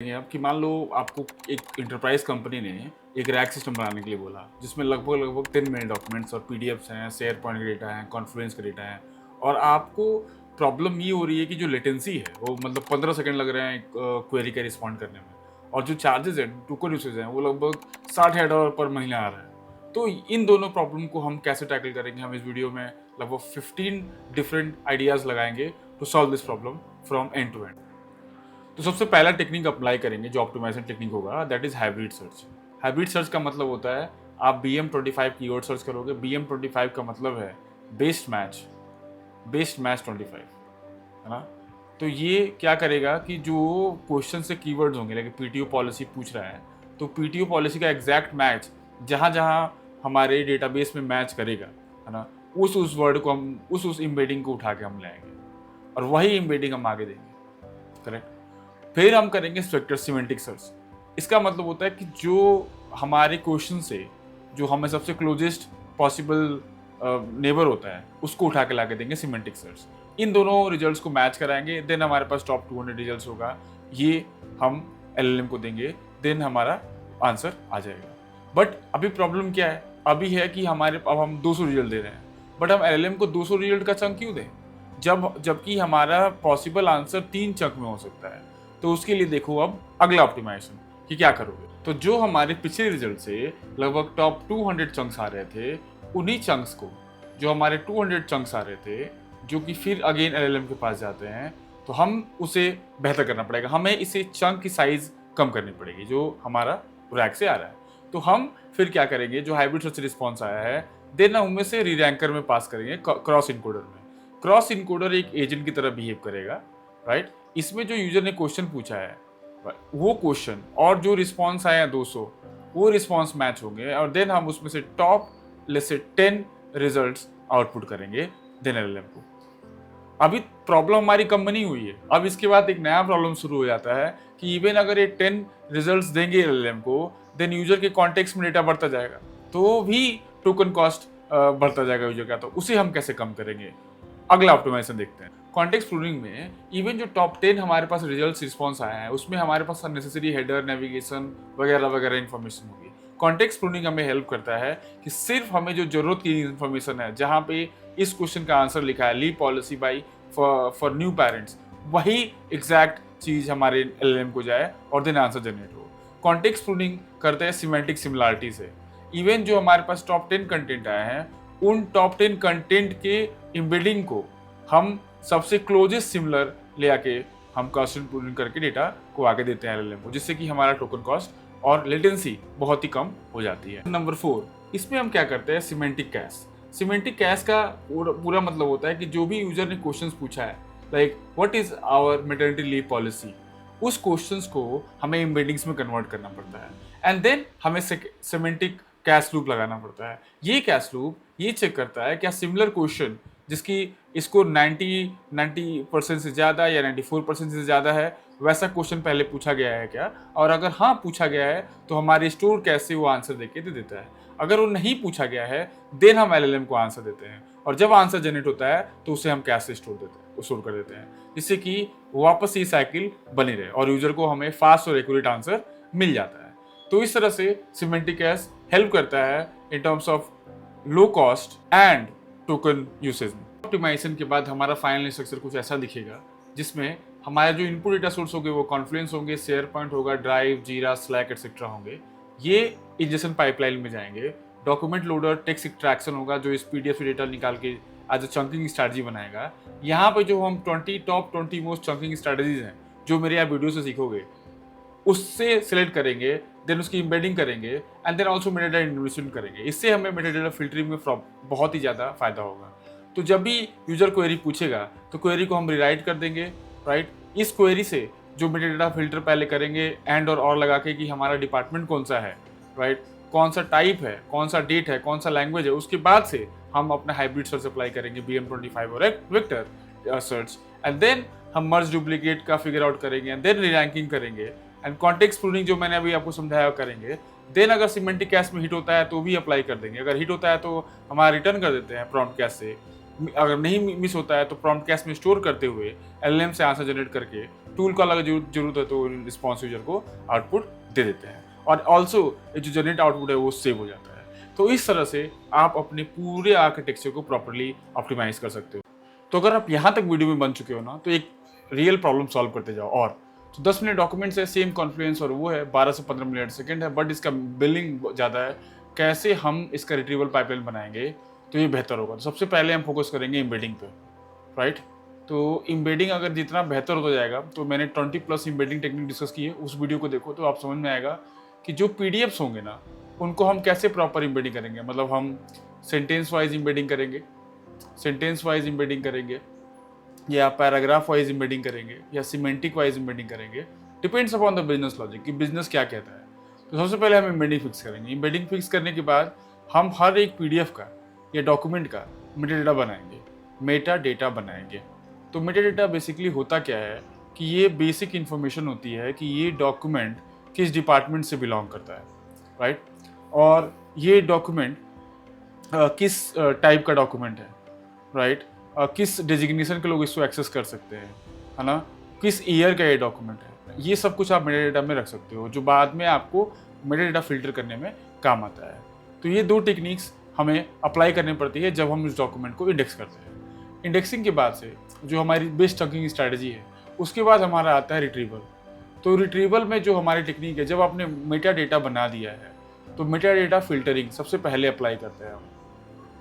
अब कि मान लो आपको एक एंटरप्राइज कंपनी ने एक रैक सिस्टम बनाने के लिए बोला, जिसमें लगभग 10 मिलियन डॉक्यूमेंट्स और पीडीएफ्स हैं, शेयर पॉइंट का डेटा है, कॉन्फ्लुएंस का डेटा है, और आपको प्रॉब्लम ये हो रही है कि जो लेटेंसी है वो मतलब 15 सेकंड लग रहे हैं क्वेरी का रिस्पॉन्ड करने में, और जो चार्जेस है टोकन यूसेज हैं वो लगभग $60,000 पर महीना आ रहा है। तो इन दोनों प्रॉब्लम को हम कैसे टैकल करेंगे? हम इस वीडियो में लगभग 15 डिफरेंट आइडियाज लगाएंगे to solve this problem from end to end. तो सबसे पहला टेक्निक अप्लाई करेंगे जो ऑप्टिमाइजेशन टेक्निक होगा, that is hybrid search. Hybrid search का मतलब होता है आप BM25 कीवर्ड सर्च करोगे। BM25 का मतलब है बेस्ट मैच 25, है ना। तो ये क्या करेगा कि जो क्वेश्चन से कीवर्ड्स होंगे, लाइक पीटीओ पॉलिसी पूछ रहा है, तो पीटीओ पॉलिसी का एग्जैक्ट मैच जहाँ जहाँ हमारे डेटाबेस में मैच करेगा, है ना, उस वर्ड को हम उस इम्बेडिंग को उठा के हम लाएंगे और वही इम्बेडिंग हम आगे देंगे। करेक्ट। फिर हम करेंगे स्ट्रक्चर सिमेंटिक सर्च। इसका मतलब होता है कि जो हमारे क्वेश्चन से जो हमें सबसे क्लोजेस्ट पॉसिबल नेबर होता है उसको उठा के ला के देंगे सिमेंटिक सर्च। इन दोनों रिजल्ट्स को मैच कराएंगे, देन हमारे पास टॉप 200 रिजल्ट्स होगा, ये हम एलएलएम को देंगे, देन हमारा आंसर आ जाएगा। बट अभी प्रॉब्लम क्या है? अभी है कि अब हम 200 रिजल्ट दे रहे हैं, बट हम एलएलएम को 200 रिजल्ट का चंक क्यों दें जबकि हमारा पॉसिबल आंसर 3 चंक में हो सकता है। तो उसके लिए देखो अब अगला ऑप्टिमाइजेशन कि क्या करोगे। तो जो हमारे पिछले रिजल्ट से लगभग टॉप 200 चंक्स आ रहे थे, उन्हीं चंक्स को, जो हमारे 200 चंक्स आ रहे थे, जो कि फिर अगेन एलएलएम के पास जाते हैं, तो हम उसे बेहतर करना पड़ेगा। हमें इसे चंक की साइज कम करनी पड़ेगी जो हमारा रैक से आ रहा है। तो हम फिर क्या करेंगे, जो हाइब्रिड सर्च रिस्पॉन्स आया है, देन हम उनमें से रीरैंकर में पास करेंगे क्रॉस इनकोडर में। क्रॉस इनकोडर एक एजेंट की तरह बिहेव करेगा, राइट। इसमें जो यूजर ने क्वेश्चन पूछा है वो क्वेश्चन और जो रिस्पॉन्स आया है 200, वो रिस्पॉन्स मैच होंगे, और देन हम उसमें से top let's say 10 results output करेंगे देन एलएलएम को। अभी प्रॉब्लम हमारी कम नहीं हुई है, अब इसके बाद एक नया प्रॉब्लम शुरू हो जाता है कि इवन अगर ये 10 रिजल्ट्स देंगे एलएलएम को, देन यूजर के कॉन्टेक्स्ट में डेटा बढ़ता जाएगा, तो भी टोकन कॉस्ट बढ़ता जाएगा यूजर का। तो उसे हम कैसे कम करेंगे? अगला ऑप्टिमाइजेशन देखते हैं। कॉन्टेक्स्ट प्रूनिंग में इवन जो टॉप 10 हमारे पास रिजल्ट रिस्पॉन्स आया है, उसमें हमारे पास अननेसेसरी हेडर, नेविगेशन वगैरह वगैरह इन्फॉर्मेशन होगी। कॉन्टेक्स्ट प्रूनिंग हमें हेल्प करता है कि सिर्फ हमें जो जरूरत की इन्फॉर्मेशन है, जहाँ पे इस क्वेश्चन का आंसर लिखा है leave policy by for new parents, वही एग्जैक्ट चीज हमारे एलएलएम को जाए और देन आंसर जनरेट हो। कॉन्टेक्स्ट प्रूनिंग करते हैं सिमेंटिक सिमिलरिटी से। इवन जो हमारे पास टॉप 10 कंटेंट आए हैं, उन टॉप 10 कंटेंट के एम्बेडिंग को हम सबसे क्लोजेस्ट सिमिलर ले आके हम कॉस्ट प्रूनिंग करके डेटा को आगे देते हैं एलएलएम को, जिससे कि हमारा टोकन कॉस्ट और लेटेंसी बहुत ही कम हो जाती है। नंबर 4, इसमें हम क्या करते हैं, सिमेंटिक कैश। सिमेंटिक कैश का पूरा मतलब होता है कि जो भी यूजर ने क्वेश्चंस पूछा है, like what is our maternity leave policy, उस क्वेश्चंस को हमें एम्बेडिंग्स में कन्वर्ट करना पड़ता है, एंड देन हमें सिमेंटिक कैश लूप लगाना पड़ता है। ये कैश लूप ये चेक करता है क्या सिमिलर क्वेश्चन जिसकी स्कोर 90% से ज़्यादा या 94% से ज़्यादा है, वैसा क्वेश्चन पहले पूछा गया है क्या, और अगर हाँ पूछा गया है तो हमारे स्टोर कैश से वो आंसर देके दे देता है। अगर वो नहीं पूछा गया है, देन हम एलएलएम को आंसर देते हैं, और जब आंसर जनरेट होता है तो उसे हम कैश से स्टोर कर देते हैं, जिससे कि वापस ये साइकिल बनी रहे और यूजर को हमें फास्ट और एक्यूरेट आंसर मिल जाता है। तो इस तरह से सिमेंटिक कैश हेल्प करता है in terms of low cost and token usage में। ऑप्टिमाइजेशन के बाद हमारा फाइनल स्ट्रक्चर कुछ ऐसा दिखेगा, जिसमें हमारे जो इनपुट डेटा सोर्स होंगे वो कॉन्फ्लुएंस होंगे, शेयर पॉइंट होगा, ड्राइव, जीरा, स्लैक एक्सेट्रा होंगे। ये इंजेक्शन पाइपलाइन में जाएंगे। डॉक्यूमेंट लोडर, टेक्स्ट एक्सट्रैक्शन होगा जो इस पीडीएफ डेटा निकाल के एज अ चंकिंग स्ट्रैटेजी बनाएगा। यहाँ पे जो हम टॉप 20 मोस्ट चंकिंग स्ट्रैटेजीज हैं जो मेरे यहाँ वीडियो से सीखोगे, उससे सिलेक्ट करेंगे, देन उसकी एम्बेडिंग करेंगे, and then also metadata introduction करेंगे। इससे हमें मेटाडेटा फिल्टरिंग में बहुत ही ज़्यादा फायदा होगा। तो जब भी यूजर क्वेरी पूछेगा तो क्वेरी को हम रिराइट कर देंगे, राइट। इस क्वेरी से जो मेटाडेटा फिल्टर पहले करेंगे एंड और लगा के कि हमारा डिपार्टमेंट कौन सा है, राइट, कौन सा टाइप है, कौन सा डेट है, कौन सा लैंग्वेज है, उसके बाद से हम अपना हाइब्रिड सर्च अप्लाई करेंगे, BM25 और वेक्टर सर्च, एंड देन हम मर्ज डुप्लीकेट का फिगर आउट करेंगे, एंड देन रीरैंकिंग करेंगे, एंड कॉन्टेक्स्ट प्रूनिंग जो मैंने अभी आपको समझाया करेंगे। देन अगर सिमेंटिक कैश में हिट होता है तो भी अप्लाई कर देंगे, अगर हिट होता है तो हमारा रिटर्न कर देते हैं प्रॉम्प्ट कैश से, अगर नहीं मिस होता है तो प्रॉम्प्ट कैश में स्टोर करते हुए एलएलएम से आंसर जनरेट करके टूल का अलग जरूरत है तो रिस्पॉन्स यूजर को आउटपुट दे देते हैं, और ऑल्सो जो जनरेट आउटपुट है वो सेव हो जाता है। तो इस तरह से आप अपने पूरे आर्किटेक्चर को प्रॉपरली ऑप्टिमाइज कर सकते हो। तो अगर आप यहाँ तक वीडियो में बन चुके हो ना, तो एक रियल प्रॉब्लम सॉल्व करते जाओ। और तो 10 मिनट डॉक्यूमेंट्स है, सेम कॉन्फ्लुएंस और वो है 12 से 15 मिनट सेकंड है, बट इसका बिलिंग ज़्यादा है। कैसे हम इसका रिट्रीवल पाइपलाइन बनाएंगे तो ये बेहतर होगा। तो सबसे पहले हम फोकस करेंगे एम्बेडिंग पे, राइट। तो एम्बेडिंग अगर जितना बेहतर होता जाएगा, तो मैंने 20+ एम्बेडिंग टेक्निक डिस्कस की है, उस वीडियो को देखो तो आप समझ में आएगा कि जो PDFs होंगे ना, उनको हम कैसे प्रॉपर एम्बेडिंग करेंगे। मतलब हम सेंटेंस वाइज एम्बेडिंग करेंगे, या पैराग्राफ वाइज एम्बेडिंग करेंगे, या सिमेंटिक वाइज एम्बेडिंग करेंगे, depends upon the business logic कि बिजनेस क्या कहता है। तो सबसे पहले हम एम्बेडिंग फिक्स करेंगे। एम्बेडिंग फिक्स करने के बाद हम हर एक PDF का या डॉक्यूमेंट का मेटा डेटा बनाएंगे। तो मेटा डेटा बेसिकली होता क्या है कि ये बेसिक इन्फॉर्मेशन होती है कि ये डॉक्यूमेंट किस डिपार्टमेंट से बिलोंग करता है, राइट, और ये डॉक्यूमेंट किस टाइप का डॉक्यूमेंट है, राइट, किस डेजिग्नेशन के लोग इसको एक्सेस कर सकते हैं, है ना, किस ईयर का ये डॉक्यूमेंट है। ये सब कुछ आप मेटा डेटा में रख सकते हो, जो बाद में आपको मेटा डेटा फिल्टर करने में काम आता है। तो ये 2 टेक्निक्स हमें अप्लाई करनी पड़ती है जब हम इस डॉक्यूमेंट को इंडेक्स करते हैं। इंडेक्सिंग के बाद से जो हमारी बेस्ट चंकिंग स्ट्रैटेजी है, उसके बाद हमारा आता है रिट्रीवल। तो रिट्रीवल में जो हमारी टेक्निक है, जब आपने मेटा डेटा बना दिया है तो मेटा डेटा फिल्टरिंग सबसे पहले अप्लाई करते हैं हम।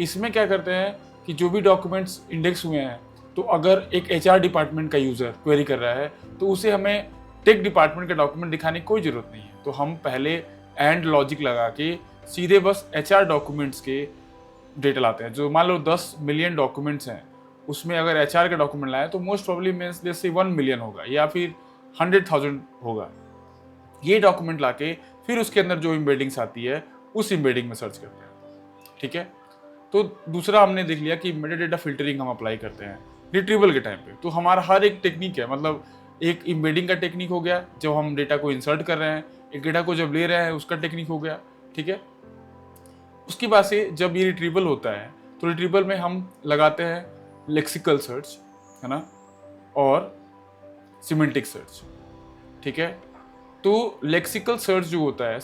इसमें क्या करते हैं कि जो भी डॉक्यूमेंट्स इंडेक्स हुए हैं, तो अगर एक HR डिपार्टमेंट का यूज़र क्वेरी कर रहा है तो उसे हमें टेक डिपार्टमेंट का डॉक्यूमेंट दिखाने की कोई ज़रूरत नहीं है। तो हम पहले एंड लॉजिक लगा के सीधे बस HR डॉक्यूमेंट्स के डेटा लाते हैं। जो मान लो 10 मिलियन डॉक्यूमेंट्स हैं, उसमें अगर HR का डॉक्यूमेंट लाए तो मोस्ट प्रॉब्ली मीन्स जैसे 1 मिलियन होगा या फिर 100,000 होगा। ये डॉक्यूमेंट लाके फिर उसके अंदर जो एम्बेडिंग्स आती है उस एम्बेडिंग में सर्च करते हैं, ठीक है। तो दूसरा हमने देख लिया कि मेटा डेटा फिल्टरिंग हम अप्लाई करते हैं रिट्रीवल के टाइम पे। तो हमारा हर एक टेक्निक है, मतलब एक एम्बेडिंग का टेक्निक हो गया जब हम डेटा को इंसर्ट कर रहे हैं, एक डेटा को जब ले रहे हैं उसका टेक्निक हो गया, ठीक है। उसके बाद से जब ये रिट्रीवल होता है तो रिट्रीवल में हम लगाते हैं लेक्सिकल सर्च, है ना, और सिमेंटिक सर्च, ठीक है। तो लेक्सिकल सर्च जो होता है,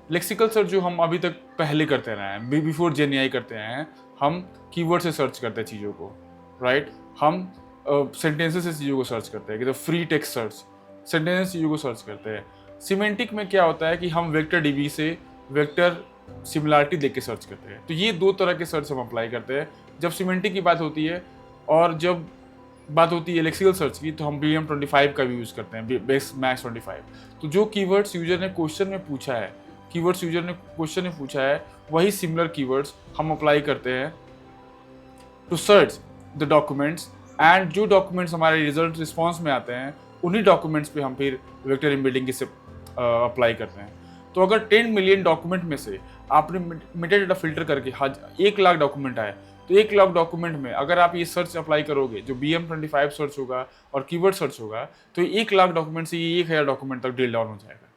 लेक्सिकल सर्च जो हम अभी तक पहले करते रहे हैं, बिफोर जेएनएआई करते हैं, हम कीवर्ड से सर्च करते हैं चीज़ों को, राइट। हम सेंटेंसेस से चीज़ों को सर्च करते हैं, कि तो फ्री टेक्स्ट सर्च, सेंटेंस चीज़ों को सर्च करते हैं। सिमेंटिक में क्या होता है कि हम वेक्टर DB से वेक्टर सिमिलरिटी देख के सर्च करते हैं। तो ये 2 तरह के सर्च हम अप्लाई करते हैं जब सिमेंटिक की बात होती है, और जब बात होती है लेक्सिकल सर्च की तो हम BM25 का भी यूज़ करते हैं, बेस मैक्स 25। तो जो कीवर्ड्स यूजर ने क्वेश्चन में पूछा है, वही सिमिलर कीवर्ड्स हम अप्लाई करते हैं to search the documents, and जो डॉक्यूमेंट्स हमारे रिजल्ट रिस्पॉन्स में आते हैं उन्हीं डॉक्यूमेंट्स पे हम फिर वेक्टर एम्बेडिंग की से अप्लाई करते हैं। तो अगर 10 मिलियन डॉक्यूमेंट में से आपने मेटा डेटा फिल्टर करके 1 लाख डॉक्यूमेंट आए, तो 1 लाख डॉक्यूमेंट में अगर आप ये सर्च अप्लाई करोगे, जो BM25 सर्च होगा और कीवर्ड सर्च होगा, तो 1 लाख डॉक्यूमेंट से ये 1000 डॉक्यूमेंट तक ड्रिल डाउन हो जाएगा,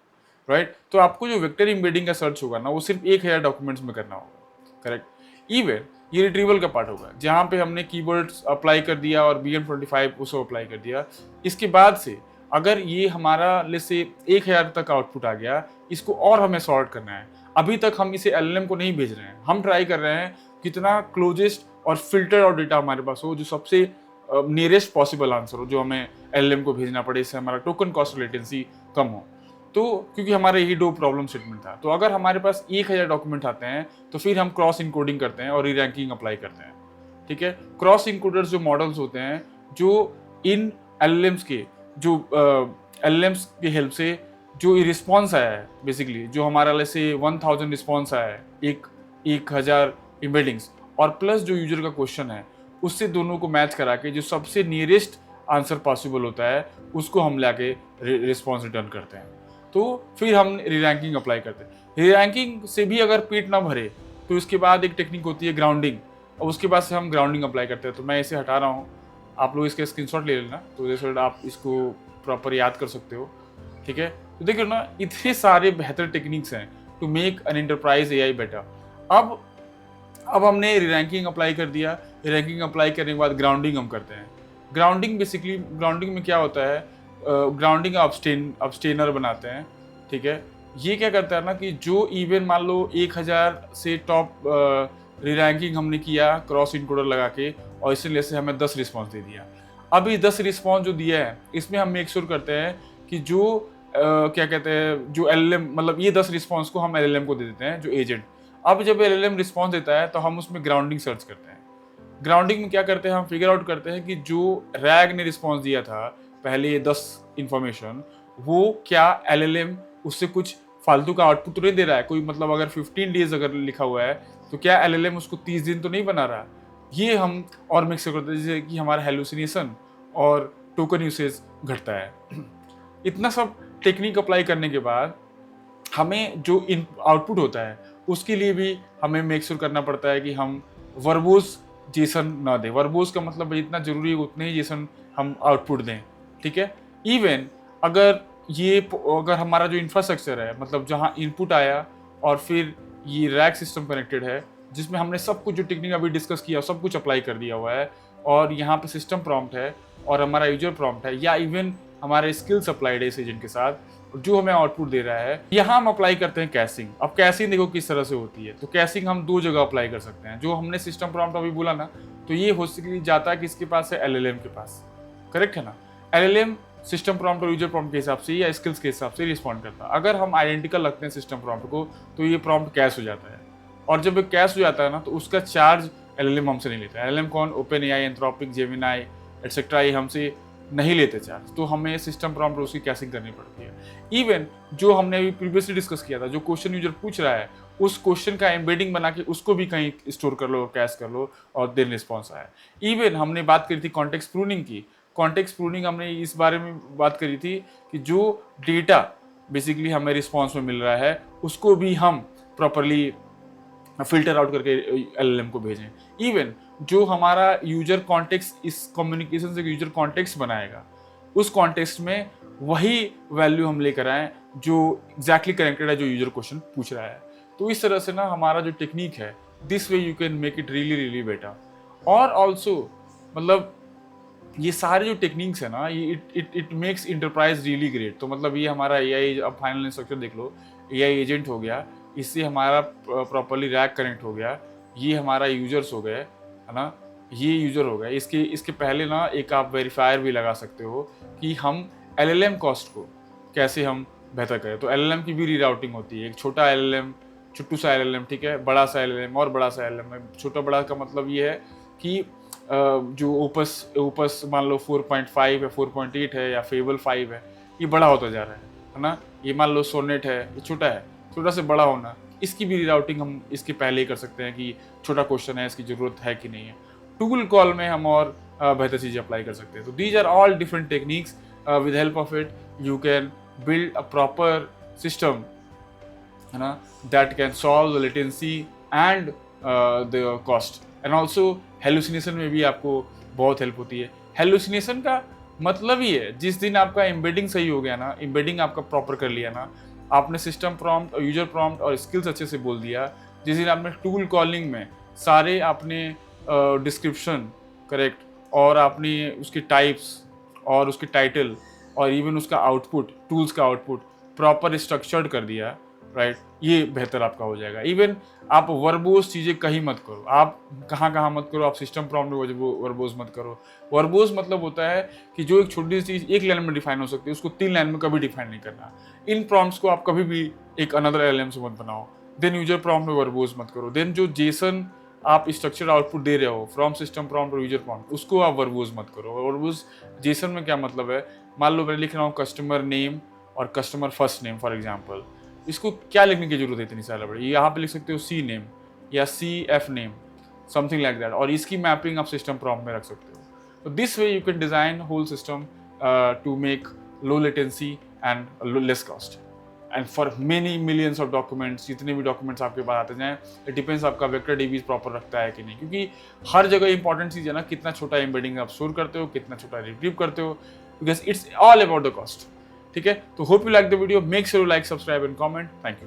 राइट। तो आपको जो वेक्टर एम्बेडिंग का सर्च होगा ना, वो सिर्फ 1000 डॉक्यूमेंट्स में करना होगा, करेक्ट। इवन ये रिट्रीवल का पार्ट होगा जहाँ पे हमने कीवर्ड्स अप्लाई कर दिया और BM25 उसको अप्लाई कर दिया। इसके बाद से अगर ये हमारा लेट्स से 1000 तक आउटपुट आ गया, इसको और हमें सॉर्ट करना है। अभी तक हम इसे LLM को नहीं भेज रहे हैं, हम ट्राई कर रहे हैं कितना क्लोजेस्ट और फिल्टर और डेटा हमारे पास हो, जो सबसे नियरेस्ट पॉसिबल आंसर हो, जो हमें LLM को भेजना पड़े, इससे हमारा टोकन कॉस्ट लेटेंसी कम हो। तो क्योंकि हमारे यही 2 प्रॉब्लम स्टेटमेंट था। तो अगर हमारे पास 1000 डॉक्यूमेंट आते हैं तो फिर हम क्रॉस इनकोडिंग करते हैं और री-रैंकिंग अप्लाई करते हैं, ठीक है। क्रॉस इनकोडर्स जो मॉडल्स होते हैं, जो इन LLMs के हेल्प से जो रिस्पॉन्स आया है, बेसिकली जो हमारा जैसे 1000 रिस्पॉन्स आया है, 1000 एम्बेडिंग्स और प्लस जो यूजर का क्वेश्चन है, उससे दोनों को मैच करा के जो सबसे नियरेस्ट आंसर पॉसिबल होता है उसको हम लाके रिस्पॉन्स रिटर्न करते हैं। तो फिर हम री-रैंकिंग अप्लाई करते हैं। री-रैंकिंग से भी अगर पेट ना भरे तो उसके बाद एक टेक्निक होती है ग्राउंडिंग, और उसके बाद से हम ग्राउंडिंग अप्लाई करते हैं। तो मैं इसे हटा रहा हूँ, आप लोग इसके स्क्रीनशॉट ले लेना, तो जैसे आप इसको प्रॉपर याद कर सकते हो, ठीक है। तो देखिए ना, इतने सारे बेहतर टेक्निक्स हैं to make an enterprise AI better. अब हमने री-रैंकिंग अप्लाई कर दिया। री-रैंकिंग अप्लाई करने के बाद ग्राउंडिंग हम करते हैं। ग्राउंडिंग बेसिकली, ग्राउंडिंग में क्या होता है, ग्राउंडिंग अब्सटेनर बनाते हैं, ठीक है। ये क्या करता है ना कि जो इवन मान लो 1000 से टॉप री-रैंकिंग हमने किया क्रॉस इनकोडर लगा के, और इसलिए से हमें 10 रिस्पॉन्स दे दिया। अब ये 10 रिस्पॉन्स जो दिया है, इसमें हम मेक श्योर करते हैं कि जो क्या कहते हैं, जो एलएलएम, मतलब ये 10 रिस्पॉन्स को हम एलएलएम को दे देते हैं, जो एजेंट। अब जब एलएलएम रिस्पॉन्स देता है तो हम उसमें ग्राउंडिंग सर्च करते हैं। ग्राउंडिंग में क्या करते हैं, हम फिगर आउट करते हैं कि जो रैग ने रिस्पॉन्स दिया था पहले ये 10 इंफॉर्मेशन, वो क्या एलएलएम उससे कुछ फालतू का आउटपुट तो नहीं दे रहा है, कोई मतलब अगर 15 डेज अगर लिखा हुआ है तो क्या एलएलएम उसको 30 दिन तो नहीं बना रहा। ये हम और मिक्स करते हैं, जैसे कि हमारा हेलुसिनेशन और टोकन यूसेज घटता है। इतना सब टेक्निक अप्लाई करने के बाद हमें जो इन आउटपुट होता है उसके लिए भी हमें मेक श्योर करना पड़ता है कि हम वर्बोज जेसन ना दें। वर्बोज का मतलब इतना जरूरी है उतने ही जेसन हम आउटपुट दें, ठीक है। इवन अगर हमारा जो इंफ्रास्ट्रक्चर है, मतलब जहाँ इनपुट आया और फिर ये रैक सिस्टम कनेक्टेड है, जिसमें हमने सब कुछ जो टेक्निक अभी डिस्कस किया सब कुछ अप्लाई कर दिया हुआ है, और यहाँ पे सिस्टम प्रॉम्प्ट है और हमारा यूजर प्रॉम्प्ट है, या इवन हमारे स्किल्स अप्लाइड है इस एजेंट के साथ, जो हमें आउटपुट दे रहा है, यहाँ हम अप्लाई करते हैं कैशिंग। अब कैशिंग देखो किस तरह से होती है, तो कैशिंग हम 2 जगह अप्लाई कर सकते हैं। जो हमने सिस्टम प्रॉम्प्ट अभी बोला ना, तो ये बेसिकली जाता है किसके पास है, एलएलएम के पास, करेक्ट है ना। एलएलएम सिस्टम प्रॉम्प्ट और यूजर प्रॉम्प्ट के हिसाब से या स्किल्स के हिसाब से रिस्पॉन्ड करता है। अगर हम आइडेंटिकल रखते हैं सिस्टम प्रॉम्प्ट को, तो ये प्रॉम्प्ट कैश हो जाता है, और जब ये कैश हो जाता है ना, तो उसका चार्ज एलएलएम हमसे नहीं लेता है। एलएलएम कौन, open AI, Anthropic, Gemini etcetera, ये हमसे नहीं लेते चार्ज, तो हमें सिस्टम प्रॉम्प्ट उसकी कैशिंग करनी पड़ती है। इवन जो हमने अभी प्रीवियसली डिस्कस किया था, जो क्वेश्चन यूजर पूछ रहा है, उस क्वेश्चन का एम्बेडिंग बना के उसको भी कहीं स्टोर कर लो, कैश कर लो, और देन रिस्पॉन्स आया। इवन हमने बात करी थी कॉन्टेक्स्ट प्रूनिंग की। कॉन्टेक्स्ट प्रूनिंग हमने इस बारे में बात करी थी कि जो डेटा बेसिकली हमें रिस्पॉन्स में मिल रहा है, उसको भी हम प्रॉपरली फिल्टर आउट करके एलएलएम को भेजें। इवन जो हमारा यूजर कॉन्टेक्स्ट, इस कम्युनिकेशन से यूजर कॉन्टेक्स्ट बनाएगा, उस कॉन्टेक्स्ट में वही वैल्यू हम लेकर आए जो एग्जैक्टली कनेक्टेड है जो यूजर क्वेश्चन पूछ रहा है। तो इस तरह से ना हमारा जो टेक्निक है, this way you can make it really really better. और ऑल्सो मतलब ये सारे जो टेक्निक्स है ना, ये it makes enterprise really great. तो मतलब ये हमारा एआई, अब फाइनल इंस्ट्रक्चर देख लो, एआई एजेंट हो गया, इससे हमारा प्रॉपरली रैक कनेक्ट हो गया, ये हमारा यूजर्स हो गए, है ना, ये यूजर हो गए। इसके पहले ना एक आप वेरीफायर भी लगा सकते हो कि हम एलएलएम कॉस्ट को कैसे हम बेहतर करें। तो एलएलएम की भी रीराउटिंग होती है, एक छोटा एलएलएम, छोटू सा एलएलएम, ठीक है, बड़ा सा एलएलएम और बड़ा सा एलएलएम। छोटा बड़ा का मतलब ये है कि जो ओपस मान लो 4.5 है, 4.8 है, या फेबल 5 है, ये बड़ा होता जा रहा है ना। ये मान लो सोनेट है, ये छोटा है, छोटा से बड़ा होना, इसकी भी रीराउटिंग हम इसके पहले ही कर सकते हैं कि छोटा क्वेश्चन है, इसकी ज़रूरत है कि नहीं है। टूल कॉल में हम और बेहतर चीज़ें अप्लाई कर सकते हैं। तो these are all different techniques, with help of it you can build a proper system, है ना, that can solve the latency and the cost. And also hallucination में भी आपको बहुत हेल्प होती है। हेलुसिनेशन का मतलब ही है, जिस दिन आपका एम्बेडिंग सही हो गया ना, एम्बेडिंग आपका प्रॉपर कर लिया ना, आपने सिस्टम प्रॉम्प्ट और यूजर प्रॉम्प्ट और स्किल्स अच्छे से बोल दिया, जिस दिन आपने टूल कॉलिंग में सारे आपने डिस्क्रिप्शन करेक्ट, और आपने उसके टाइप्स और उसके टाइटल और इवन उसका आउटपुट, टूल्स का आउटपुट प्रॉपर स्ट्रक्चर्ड कर दिया, राइट, ये बेहतर आपका हो जाएगा। इवन आप वर्बोज चीज़ें कहीं मत करो, आप कहाँ मत करो, आप सिस्टम प्रॉम्प्ट में वर्बोज मत करो। वर्बोज मतलब होता है कि जो एक छोटी सी चीज़ एक लाइन में डिफाइन हो सकती है, उसको 3 लाइन में कभी डिफाइन नहीं करना। इन प्रॉम्प्ट्स को आप कभी भी एक अनदर एलएलएम से मत बनाओ। देन यूजर प्रॉम्प्ट में वर्बोज मत करो। देन जो जेसन आप स्ट्रक्चर्ड आउटपुट दे रहे हो फ्रॉम सिस्टम प्रॉम्प्ट और यूजर प्रॉम्प्ट, उसको आप वर्बोज मत करो। वर्बोज जेसन में क्या मतलब है, मान लो मैं लिख रहा हूँ कस्टमर नेम और customer first name for example, इसको क्या लिखने की जरूरत है इतनी सारा बड़ी, यहाँ पे लिख सकते हो सी नेम या C F name, something like that, और इसकी मैपिंग आप सिस्टम प्रॉम्प्ट में रख सकते हो। तो this way you can design whole system to make low latency and less cost and for many millions of documents. जितने भी डॉक्यूमेंट्स आपके पास आते जाएं, इट डिपेंड्स आपका वेक्टर डीबी प्रॉपर रखता है कि नहीं, क्योंकि हर जगह इंपॉर्टेंट चीज़ है ना, कितना छोटा एम्बेडिंग आप स्टोर करते हो, कितना छोटा रिट्रीव करते हो, because it's all about the cost. ठीक है, तो hope you like the video, make sure you like, subscribe and comment. Thank you.